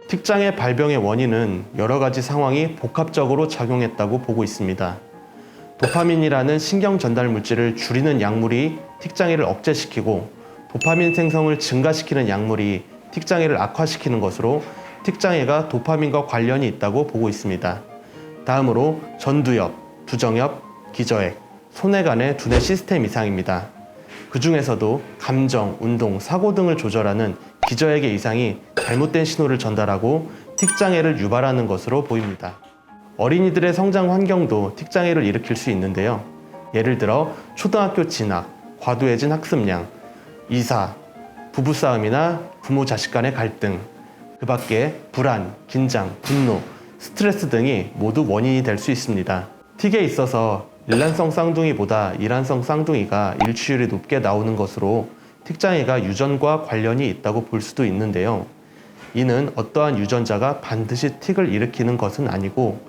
틱장애 발병의 원인은 여러 가지 상황이 복합적으로 작용했다고 보고 있습니다. 도파민이라는 신경 전달 물질을 줄이는 약물이 틱장애를 억제시키고 도파민 생성을 증가시키는 약물이 틱장애를 악화시키는 것으로 틱장애가 도파민과 관련이 있다고 보고 있습니다. 다음으로 전두엽, 두정엽, 기저핵, 소뇌간의 두뇌 시스템 이상입니다. 그 중에서도 감정, 운동, 사고 등을 조절하는 기저핵의 이상이 잘못된 신호를 전달하고 틱장애를 유발하는 것으로 보입니다. 어린이들의 성장 환경도 틱장애를 일으킬 수 있는데요. 예를 들어 초등학교 진학, 과도해진 학습량, 이사, 부부싸움이나 부모 자식 간의 갈등, 그 밖에 불안, 긴장, 분노, 스트레스 등이 모두 원인이 될 수 있습니다. 틱에 있어서 일란성 쌍둥이보다 이란성 쌍둥이가 일치율이 높게 나오는 것으로 틱장애가 유전과 관련이 있다고 볼 수도 있는데요. 이는 어떠한 유전자가 반드시 틱을 일으키는 것은 아니고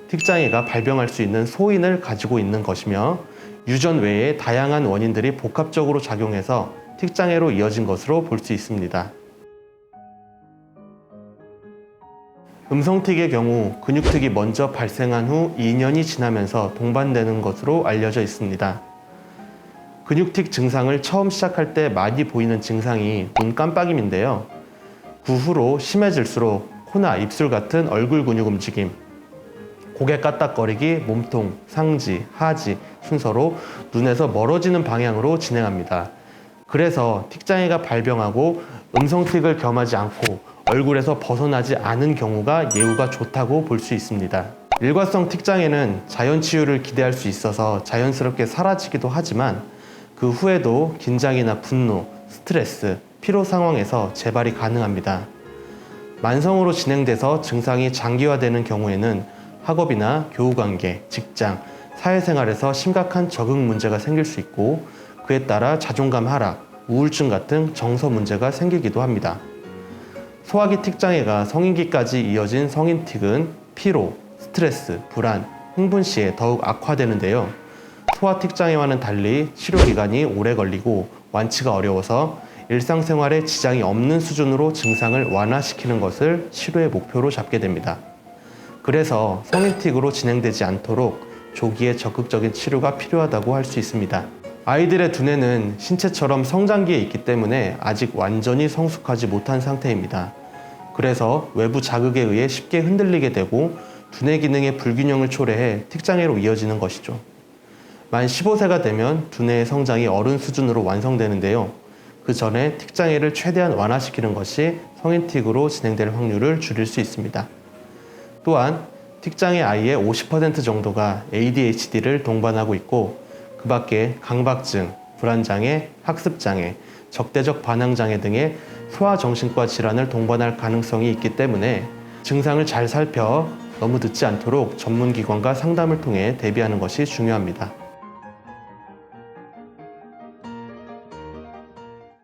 틱장애가 발병할 수 있는 소인을 가지고 있는 것이며 유전 외에 다양한 원인들이 복합적으로 작용해서 틱장애로 이어진 것으로 볼 수 있습니다. 음성틱의 경우 근육틱이 먼저 발생한 후 2년이 지나면서 동반되는 것으로 알려져 있습니다. 근육틱 증상을 처음 시작할 때 많이 보이는 증상이 눈 깜빡임인데요. 그 후로 심해질수록 코나 입술 같은 얼굴 근육 움직임, 고개 까딱거리기, 몸통, 상지, 하지 순서로 눈에서 멀어지는 방향으로 진행합니다. 그래서 틱장애가 발병하고 음성틱을 겸하지 않고 얼굴에서 벗어나지 않은 경우가 예후가 좋다고 볼 수 있습니다. 일과성 틱장애는 자연 치유를 기대할 수 있어서 자연스럽게 사라지기도 하지만 그 후에도 긴장이나 분노, 스트레스, 피로 상황에서 재발이 가능합니다. 만성으로 진행돼서 증상이 장기화되는 경우에는 학업이나 교우관계, 직장, 사회생활에서 심각한 적응 문제가 생길 수 있고 그에 따라 자존감 하락, 우울증 같은 정서 문제가 생기기도 합니다. 소화기 틱장애가 성인기까지 이어진 성인틱은 피로, 스트레스, 불안, 흥분 시에 더욱 악화되는데요. 소아 틱장애와는 달리 치료기간이 오래 걸리고 완치가 어려워서 일상생활에 지장이 없는 수준으로 증상을 완화시키는 것을 치료의 목표로 잡게 됩니다. 그래서 성인틱으로 진행되지 않도록 조기에 적극적인 치료가 필요하다고 할 수 있습니다. 아이들의 두뇌는 신체처럼 성장기에 있기 때문에 아직 완전히 성숙하지 못한 상태입니다. 그래서 외부 자극에 의해 쉽게 흔들리게 되고 두뇌 기능의 불균형을 초래해 틱장애로 이어지는 것이죠. 만 15세가 되면 두뇌의 성장이 어른 수준으로 완성되는데요. 그 전에 틱장애를 최대한 완화시키는 것이 성인틱으로 진행될 확률을 줄일 수 있습니다. 또한 틱장애 아이의 50% 정도가 ADHD를 동반하고 있고 그 밖에 강박증, 불안장애, 학습장애, 적대적 반항장애 등의 소아정신과 질환을 동반할 가능성이 있기 때문에 증상을 잘 살펴 너무 늦지 않도록 전문기관과 상담을 통해 대비하는 것이 중요합니다.